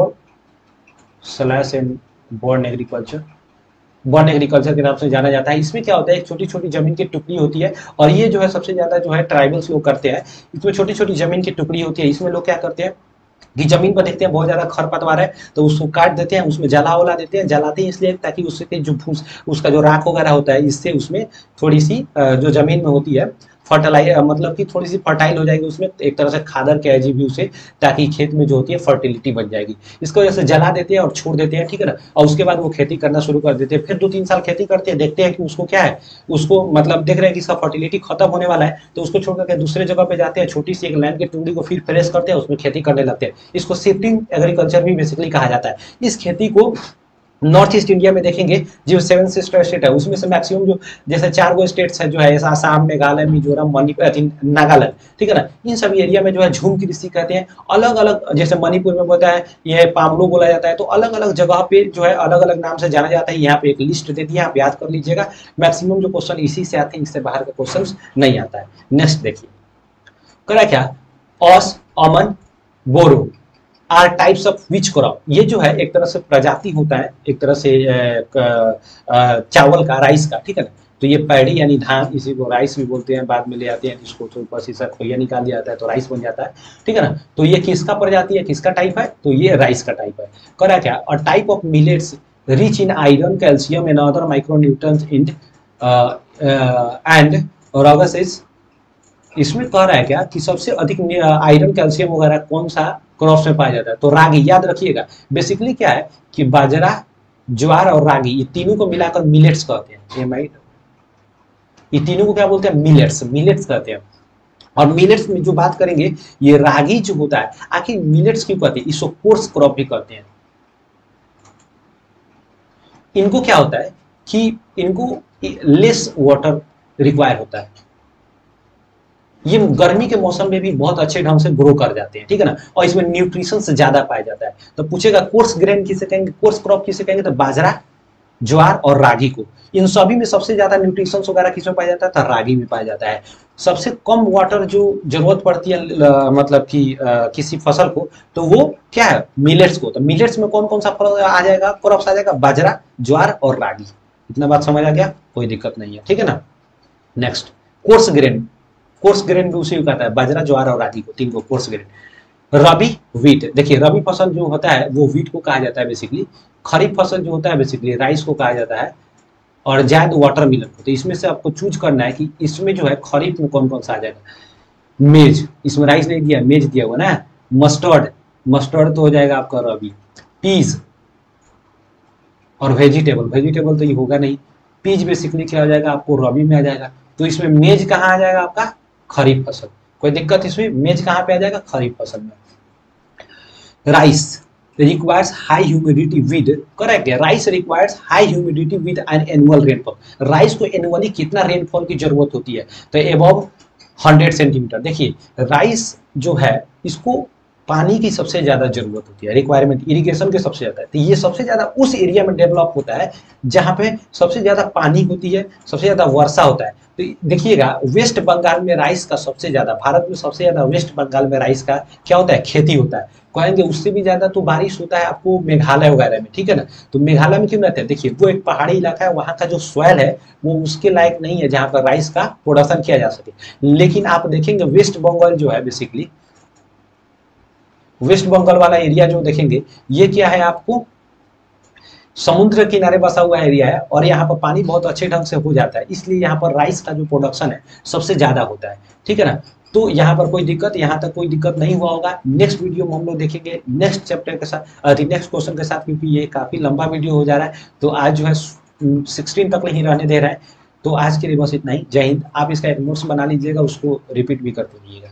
burn agriculture one agriculture के नाम से जाना जाता है। इसमें क्या होता है, एक छोटी छोटी जमीन की टुकड़ी होती है, और ये जो है सबसे ज्यादा जो है ट्राइबल्स लोग करते हैं। इसमें छोटी छोटी जमीन की टुकड़ी होती है, इसमें लोग क्या करते हैं कि जमीन पर देखते हैं बहुत ज्यादा खरपतवार है तो उसको काट देते हैं, उसमें जला वला देते हैं। जलाते हैं इसलिए ताकि उससे जो भूस उसका जो राख वगैरह होता है, इससे उसमें थोड़ी सी जो जमीन में होती है फर्टिलाइज, मतलब कि थोड़ी सी फर्टाइल हो जाएगी, उसमें एक तरह से खादर कह जी भी उसे, ताकि खेत में जो होती है फर्टिलिटी बन जाएगी। इसको वजह से जला देते हैं और छोड़ देते हैं, ठीक है ना। और उसके बाद वो खेती करना शुरू कर देते हैं। फिर 2-3 साल खेती करते हैं, देखते हैं कि उसको क्या है, उसको मतलब देख रहे हैं कि इसका फर्टिलिटी खत्म होने वाला है, तो उसको छोड़ करके दूसरे जगह पे जाते हैं, छोटी सी एक लैंड की टुकड़ी को फिर फ्रेश करते हैं, उसमें खेती करने लगते हैं। इसको शिफ्टिंग एग्रीकल्चर भी बेसिकली कहा जाता है। इस खेती को नॉर्थ ईस्ट इंडिया में देखेंगे, जो 7 सिस्टर स्टेट है उसमें से मैक्सिमम जो जैसे 4 गो स्टेट्स है जो है, आसाम, मेघालय, मिजोरम, मणिपुर, नागालैंड, ठीक है ना। इन सभी एरिया में जो है झूम कृषि कहते हैं। अलग अलग, जैसे मणिपुर में बोलता है ये पामलो बोला जाता है, तो अलग अलग जगह पे जो है अलग अलग नाम से जाना जाता है। यहाँ पे एक लिस्ट दे दी है, आप याद कर लीजिएगा। मैक्सिमम जो क्वेश्चन इसी से आते हैं, इससे बाहर का क्वेश्चन नहीं आता है। नेक्स्ट देखिए, करा क्या, Aus, Aman, Boro are types of which crop. ये जो है एक तरह से प्रजाति होता है, एक तरह से चावल का, राइस का, ठीक है ना। तो ये पैडी यानी धान, इसी को राइस भी बोलते हैं। बाद में ले आते हैं इसको, तो ऊपर से खोइया निकाल दिया जाता है तो राइस बन जाता है, ठीक है ना। तो ये किसका प्रजाति है, किसका टाइप है, तो ये राइस का टाइप है। करा क्या, a type of millets rich in iron, calcium and other micronutrients in and रोगस। इसमें कह रहा है क्या कि सबसे अधिक आयरन, कैल्शियम वगैरह कौन सा क्रॉप्स में पाया जाता है, तो रागी। याद रखिएगा, बेसिकली क्या है कि बाजरा, ज्वार और रागी, ये तीनों को मिलाकर मिलेट्स कहते हैं। ये तीनों को क्या बोलते हैं, मिलेट्स, मिलेट्स कहते हैं। और मिलेट्स में जो बात करेंगे, ये रागी जो होता है, आखिर मिलेट्स क्यों कहते हैं, इसको कोर्स क्रॉप भी कहते हैं। इनको क्या होता है कि इनको लेस वाटर रिक्वायर होता है, ये गर्मी के मौसम में भी बहुत अच्छे ढंग से ग्रो कर जाते हैं, ठीक है ना। और इसमें न्यूट्रिशन से ज्यादा पाया जाता है। तो पूछेगा कोर्स ग्रेन किसे कहेंगे, कोर्स क्रॉप किसे कहेंगे, तो बाजरा, ज्वार और रागी को। इन सभी में सबसे ज्यादा न्यूट्रिशन वगैरह किसमें पाया जाता है, तो रागी में पाया जाता है। सबसे कम वाटर जो जरूरत पड़ती है मतलब कि किसी फसल को, तो वो क्या है, मिलेट्स को। तो मिलेट्स में कौन कौन सा आ जाएगा, क्रॉप्स आ जाएगा, बाजरा, ज्वार और रागी। इतना बात समझ आ गया, कोई दिक्कत नहीं है, ठीक है ना। Next, coarse grain. Coarse grain भी उसी को कहता है, बाजरा, ज्वार और रागी को, तीन को कोर्स ग्रेन। रबी, व्हीट। देखिए रबी फसल जो होता है वो व्हीट को कहा जाता है बेसिकली। खरीफ फसल जो होता है बेसिकली राइस को कहा जाता है। और जायद वाटरमेलन को। तो इसमें से आपको चूज करना है कि इसमें जो है खरीफ में कौन कौन सा आ जाएगा। मेज, इसमें राइस नहीं दिया, मेज दिया हुआ ना। मस्टर्ड, मस्टर्ड तो हो जाएगा आपका रबी। पीज और वेजिटेबल, वेजिटेबल तो ये होगा नहीं। पीज बेसिकली क्या हो जाएगा, आपको रबी में आ जाएगा। तो इसमें मेज कहाँ आ जाएगा, आपका खरीफ फसल। कोई दिक्कत इसमें, मेज कहाँ पे आ जाएगा, खरीफ फसल में। Rice requires high humidity with, correct है, rice requires high humidity with an annual rainfall. Rice को एनुअली कितना रेनफॉल की जरूरत होती है, तो एबव 100 सेंटीमीटर। देखिए राइस जो है इसको पानी की सबसे ज्यादा जरूरत होती है, रिक्वायरमेंट इरिगेशन के सबसे ज्यादा है। तो ये सबसे ज्यादा उस एरिया में डेवलप होता है जहां पे सबसे ज्यादा पानी होती है, सबसे ज्यादा वर्षा होता है। तो देखिएगा वेस्ट बंगाल में राइस का सबसे ज्यादा, भारत में सबसे ज्यादा वेस्ट बंगाल में राइस का क्या होता है, खेती होता है। कहेंगे उससे भी ज्यादा तो बारिश होता है आपको मेघालय वगैरह में, ठीक है ना। तो मेघालय में क्यों रहते हैं, देखिए वो एक पहाड़ी इलाका है, वहाँ का जो सॉइल है वो उसके लायक नहीं है जहाँ पर राइस का प्रोडक्शन किया जा सके। लेकिन आप देखेंगे वेस्ट बंगाल जो है बेसिकली, वेस्ट बंगाल वाला एरिया जो देखेंगे, ये क्या है, आपको समुद्र किनारे बसा हुआ एरिया है और यहाँ पर पानी बहुत अच्छे ढंग से हो जाता है, इसलिए यहाँ पर राइस का जो प्रोडक्शन है सबसे ज्यादा होता है, ठीक है ना। तो यहाँ पर कोई दिक्कत, यहाँ तक कोई दिक्कत नहीं हुआ होगा। नेक्स्ट वीडियो में हम लोग देखेंगे नेक्स्ट चैप्टर के साथ, नेक्स्ट क्वेश्चन के साथ, क्योंकि ये काफी लंबा वीडियो हो जा रहा है। तो आज जो है 16 तक नहीं रहने दे रहा है। तो आज के लिए बस इतना ही। जय हिंद। आप इसका एक नोट्स बना लीजिएगा, उसको रिपीट भी करते रहिएगा।